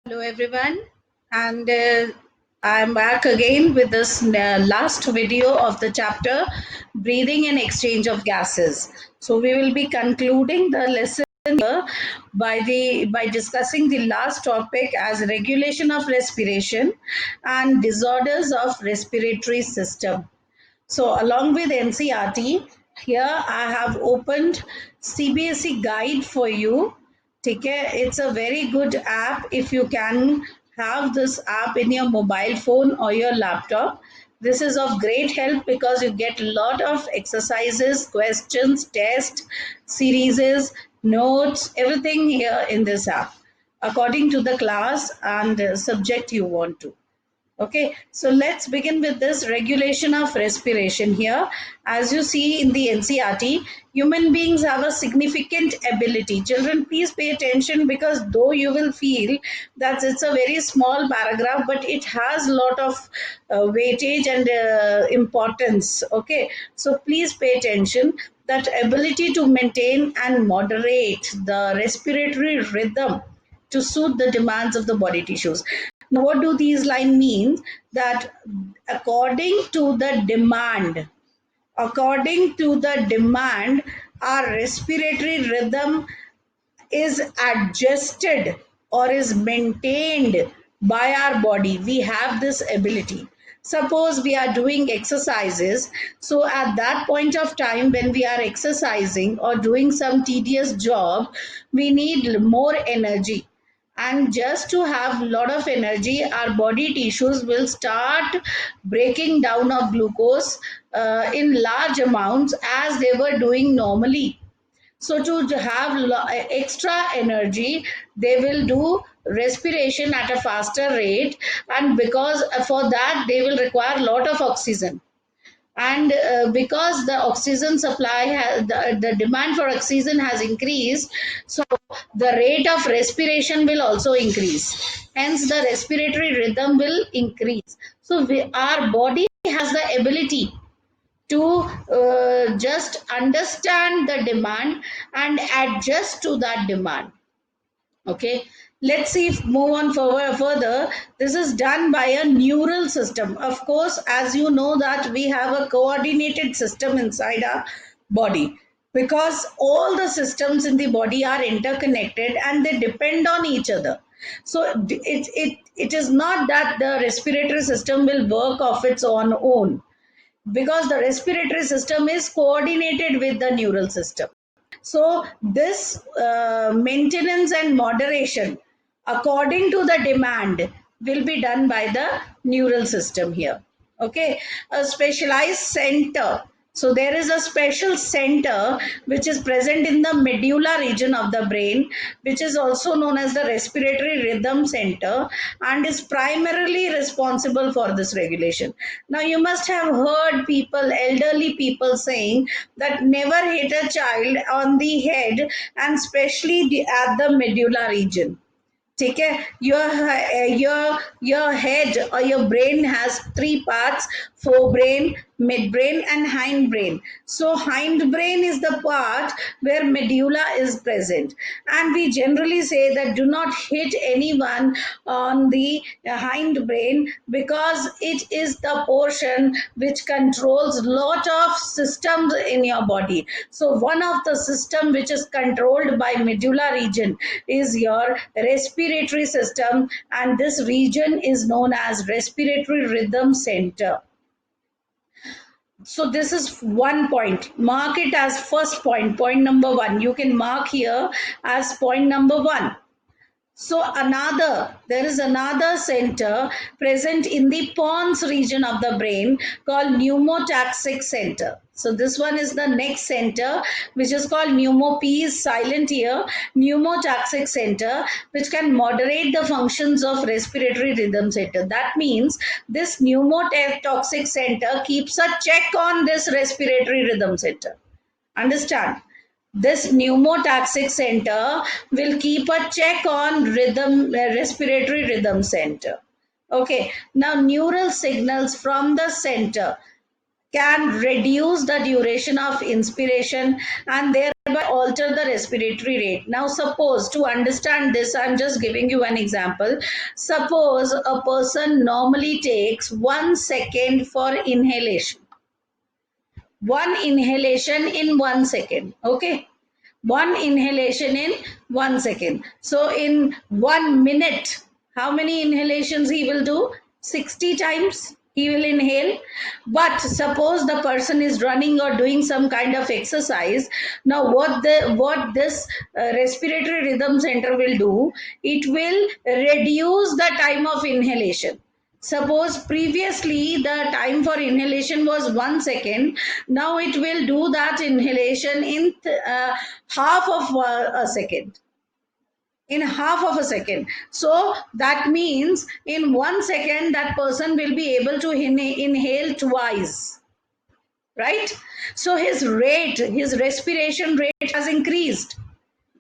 Hello, everyone, and I'm back again with this last video of the chapter Breathing and Exchange of Gases. So, we will be concluding the lesson here by discussing the last topic as regulation of respiration and disorders of respiratory system. So, along with NCRT, here I have opened CBSE guide for you. Okay, it's a very good app if you can have this app in your mobile phone or your laptop. This is of great help because you get a lot of exercises, questions, tests, series, notes, everything here in this app according to the class and subject you want to. Okay, so let's begin with this regulation of respiration here. As you see in the NCRT, human beings have a significant ability. Children, please pay attention because though you will feel that it's a very small paragraph, but it has a lot of weightage and importance. Okay, so please pay attention. That ability to maintain and moderate the respiratory rhythm to suit the demands of the body tissues. Now, what do these lines mean? That according to the demand, our respiratory rhythm is adjusted or is maintained by our body. We have this ability. Suppose we are doing exercises, so at that point of time when we are exercising or doing some tedious job, we need more energy, and just to have a lot of energy our body tissues will start breaking down of glucose in large amounts as they were doing normally. So to have extra energy, they will do respiration at a faster rate, and because for that they will require a lot of oxygen. And because the oxygen supply the demand for oxygen has increased, so the rate of respiration will also increase, hence the respiratory rhythm will increase. So our body has the ability to just understand the demand and adjust to that demand. Okay, let's see if move on further. This is done by a neural system. Of course, as you know that we have a coordinated system inside our body, because all the systems in the body are interconnected and they depend on each other. So it is not that the respiratory system will work of its own, because the respiratory system is coordinated with the neural system. So this maintenance and moderation according to the demand will be done by the neural system here. Okay, a specialized center. So there is a special center which is present in the medulla region of the brain, which is also known as the respiratory rhythm center, and is primarily responsible for this regulation. Now you must have heard people, elderly people saying that never hit a child on the head, and especially at the medulla region. ठीक है, your head or your brain has three parts: forebrain, midbrain and hindbrain. So hindbrain is the part where medulla is present, and we generally say that do not hit anyone on the hindbrain, because it is the portion which controls lot of systems in your body. So one of the system which is controlled by medulla region is your respiratory system, and this region is known as respiratory rhythm center. So this is one point. Mark it as first point, point number one. You can mark here as point number one. So there is another center present in the pons region of the brain called pneumotaxic center. So this one is the next center, which is called P is silent here, pneumotaxic center, which can moderate the functions of respiratory rhythm center. That means this pneumotoxic center keeps a check on this respiratory rhythm center. Understand? This pneumotaxic center will keep a check on respiratory rhythm center. Okay, now neural signals from the center can reduce the duration of inspiration and thereby alter the respiratory rate. Now, suppose to understand this, I'm just giving you an example. Suppose a person normally takes 1 second for inhalation, one inhalation in 1 second. Okay, one inhalation in 1 second. So in 1 minute, how many inhalations he will do? 60 times he will inhale. But suppose the person is running or doing some kind of exercise. Now what this respiratory rhythm center will do, it will reduce the time of inhalation. Suppose previously the time for inhalation was 1 second, now it will do that inhalation in half of a second. In half of a second. So that means in 1 second, that person will be able to inhale twice, right? So his respiration rate has increased.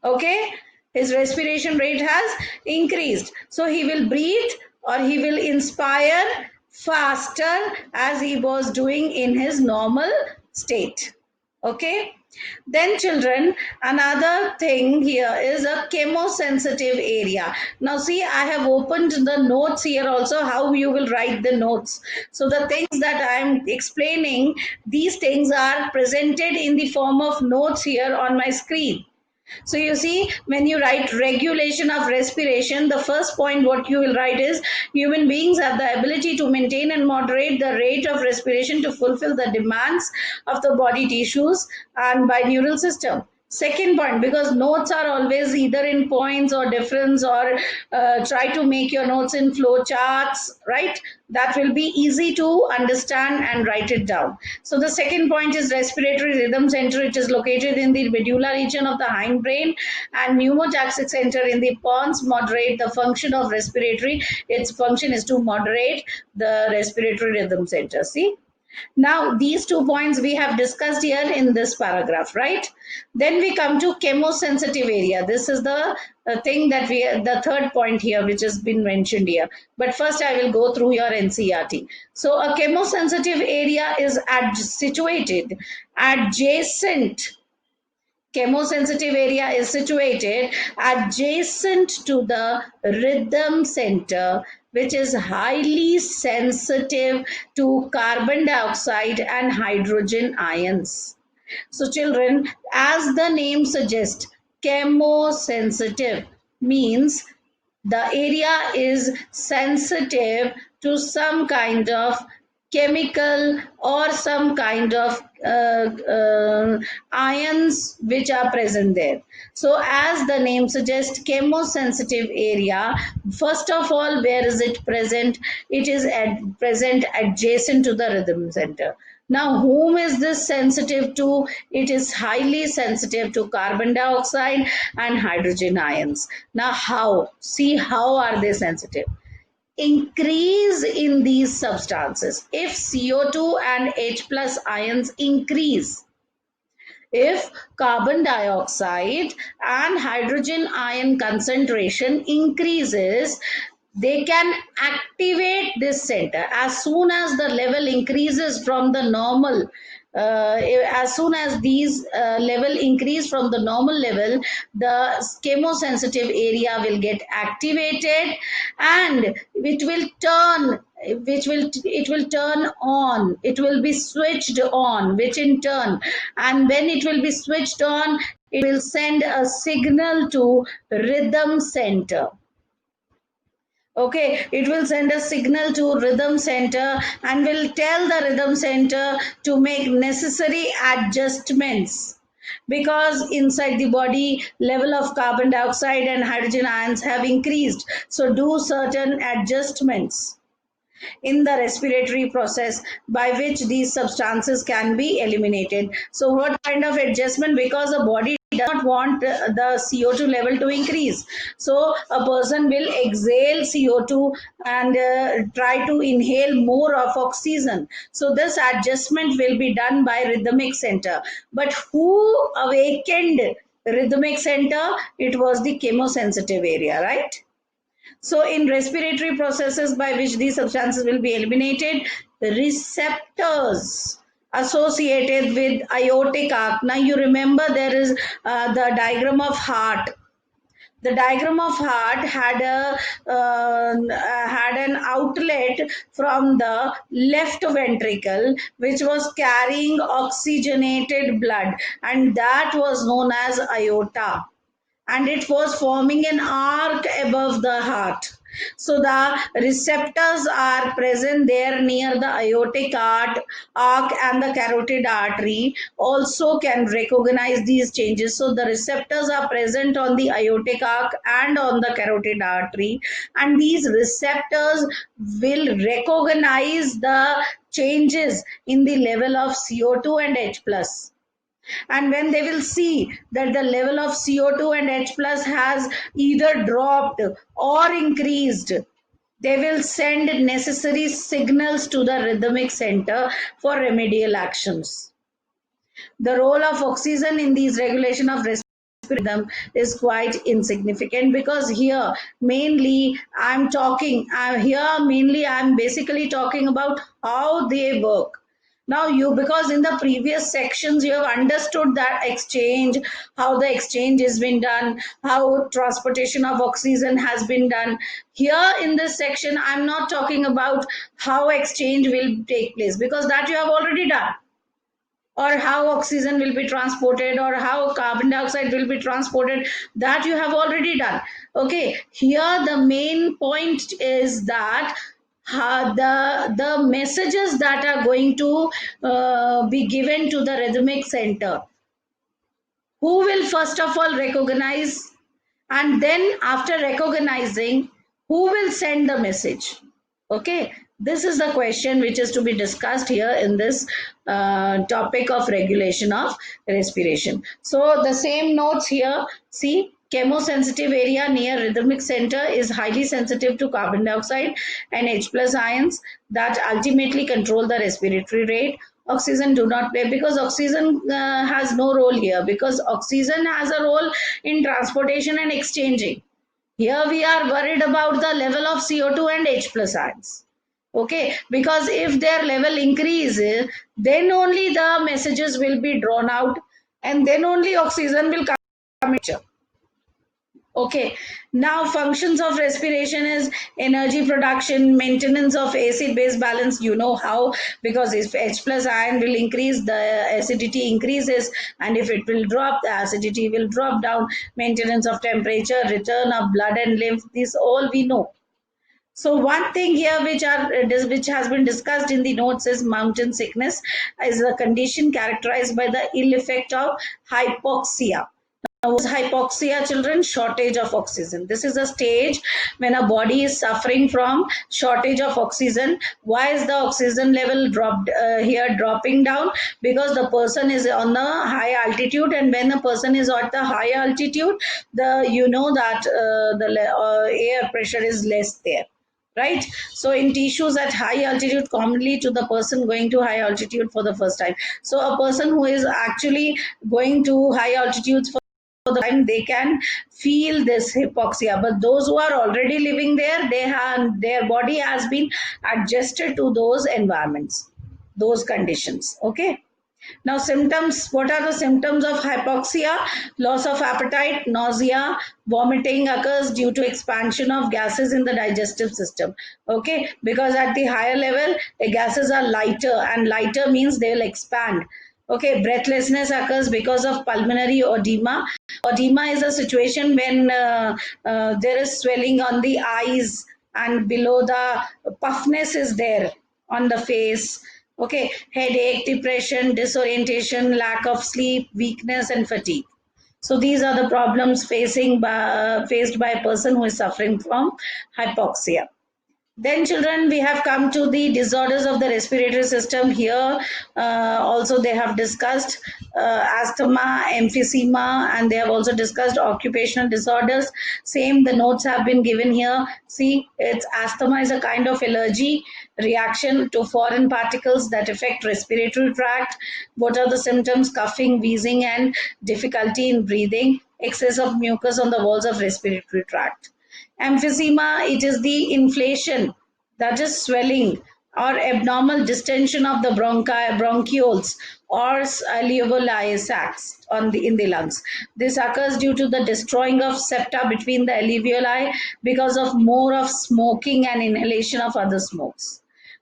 Okay, his respiration rate has increased, so he will breathe or he will inspire faster as he was doing in his normal state. Okay, then children, another thing here is a chemosensitive area. Now see, I have opened the notes here also, how you will write the notes. So the things that I am explaining, these things are presented in the form of notes here on my screen. So you see, when you write regulation of respiration, the first point what you will write is human beings have the ability to maintain and moderate the rate of respiration to fulfill the demands of the body tissues and by neural system. Second point, because notes are always either in points or difference, or try to make your notes in flow charts, right? That will be easy to understand and write it down. So the second point is respiratory rhythm center. It is located in the medulla region of the hindbrain, and pneumotaxic center in the pons moderate the function of respiratory. Its function is to moderate the respiratory rhythm center. See, now, these 2 points we have discussed here in this paragraph, right? Then we come to chemosensitive area. This is the thing that the third point here, which has been mentioned here. But first, I will go through your NCERT. So, a chemosensitive area is situated adjacent. Chemosensitive area is situated adjacent to the rhythm center, which is highly sensitive to carbon dioxide and hydrogen ions. So, children, as the name suggests, chemosensitive means the area is sensitive to some kind of chemical or some kind of ions which are present there. So as the name suggests, chemosensitive area, first of all, where is it present? It is present adjacent to the rhythm center. Now, whom is this sensitive to? It is highly sensitive to carbon dioxide and hydrogen ions. Now, how? See, how are they sensitive? Increase in these substances. If CO2 and H plus ions increase, if carbon dioxide and hydrogen ion concentration increases, they can activate this center as soon as the level increases from the normal. As soon as these level increase from the normal level, the chemosensitive area will get activated, and it will turn on, it will be switched on, which in turn, and when it will be switched on, it will send a signal to rhythm center. Okay, it will send a signal to rhythm center and will tell the rhythm center to make necessary adjustments, because inside the body level of carbon dioxide and hydrogen ions have increased, so do certain adjustments in the respiratory process by which these substances can be eliminated. So what kind of adjustment? Because the body does not want the CO2 level to increase, so a person will exhale CO2 and try to inhale more of oxygen. So this adjustment will be done by rhythmic center. But who awakened rhythmic center? It was the chemosensitive area, right? So, in respiratory processes by which these substances will be eliminated, receptors associated with aortic arc. Now you remember there is the diagram of heart. The diagram of heart had an outlet from the left ventricle which was carrying oxygenated blood, and that was known as aorta, and it was forming an arc above the heart. So the receptors are present there near the arc and the carotid artery also can recognize these changes. So the receptors are present on the aortic arc and on the carotid artery, and these receptors will recognize the changes in the level of CO2 and H plus. And when they will see that the level of CO2 and H plus has either dropped or increased, they will send necessary signals to the rhythmic center for remedial actions. The role of oxygen in these regulation of respiratory rhythm is quite insignificant, because here mainly I'm basically talking about how they work. Now you, because in the previous sections you have understood that exchange, how the exchange has been done, how transportation of oxygen has been done. Here in this section I'm not talking about how exchange will take place, because that you have already done, or how oxygen will be transported, or how carbon dioxide will be transported, that you have already done. Okay, here the main point is that the messages that are going to be given to the rhythmic center, who will first of all recognize, and then after recognizing, who will send the message? Okay, this is the question which is to be discussed here in this topic of regulation of respiration. So the same notes here. See, chemosensitive area near rhythmic center is highly sensitive to carbon dioxide and H plus ions that ultimately control the respiratory rate. Oxygen do not play, because oxygen has no role here, because oxygen has a role in transportation and exchanging. Here we are worried about the level of CO2 and H plus ions. Okay, because if their level increases, then only the messages will be drawn out, and then only oxygen will come in. Okay, now functions of respiration is energy production, maintenance of acid base balance. You know how, because if H plus ion will increase, the acidity increases, and if it will drop, the acidity will drop down. Maintenance of temperature, return of blood and lymph, this all we know. So one thing here which has been discussed in the notes is mountain sickness is a condition characterized by the ill effect of hypoxia. Now, what is hypoxia, children? Shortage of oxygen. This is a stage when a body is suffering from shortage of oxygen. Why is the oxygen level dropping down? Because the person is on the high altitude, and when the person is at the high altitude, the air pressure is less there, right? So in tissues at high altitude, commonly to the person going to high altitude for the first time. So a person who is actually going to high altitudes for the time, they can feel this hypoxia, but those who are already living there, their body has been adjusted to those environments, those conditions. Okay, now symptoms. What are the symptoms of hypoxia? Loss of appetite, nausea, vomiting occurs due to expansion of gases in the digestive system. Okay, because at the higher level, the gases are lighter, and lighter means they will expand. Okay, breathlessness occurs because of pulmonary edema. Edema is a situation when there is swelling on the eyes, and below the puffness is there on the face. Okay, headache, depression, disorientation, lack of sleep, weakness, and fatigue. So these are the problems faced by a person who is suffering from hypoxia. Then children, we have come to the disorders of the respiratory system. Here also they have discussed asthma, emphysema, and they have also discussed occupational disorders. Same, the notes have been given here. See, it's asthma is a kind of allergy reaction to foreign particles that affect respiratory tract. What are the symptoms? Coughing, wheezing, and difficulty in breathing. Excess of mucus on the walls of respiratory tract. Emphysema, it is the inflation, that is swelling or abnormal distension of the bronchioles or alveoli sacs in the lungs. This occurs due to the destroying of septa between the alveoli because of more of smoking and inhalation of other smokes.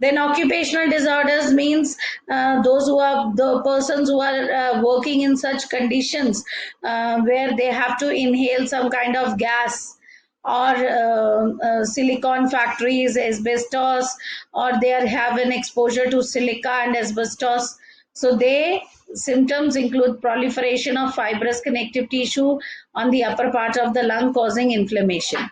Then occupational disorders means those who are the persons who are working in such conditions where they have to inhale some kind of gas, or silicon factories, asbestos, or they have an exposure to silica and asbestos. So they symptoms include proliferation of fibrous connective tissue on the upper part of the lung causing inflammation.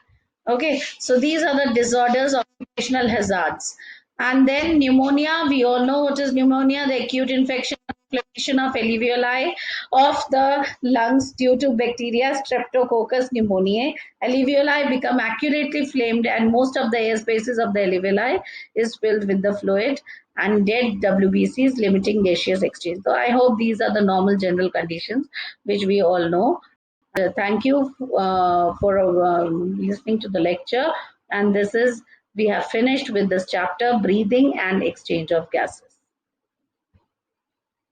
Okay, so these are the disorders, occupational hazards. And then pneumonia, we all know what is pneumonia, the acute infection inflammation of alveoli of the lungs due to bacteria Streptococcus pneumoniae. Alveoli become accurately flamed and most of the air spaces of the alveoli is filled with the fluid and dead WBCs limiting gaseous exchange. So I hope these are the normal general conditions which we all know. Thank you for listening to the lecture. And this is, we have finished with this chapter, breathing and exchange of gases.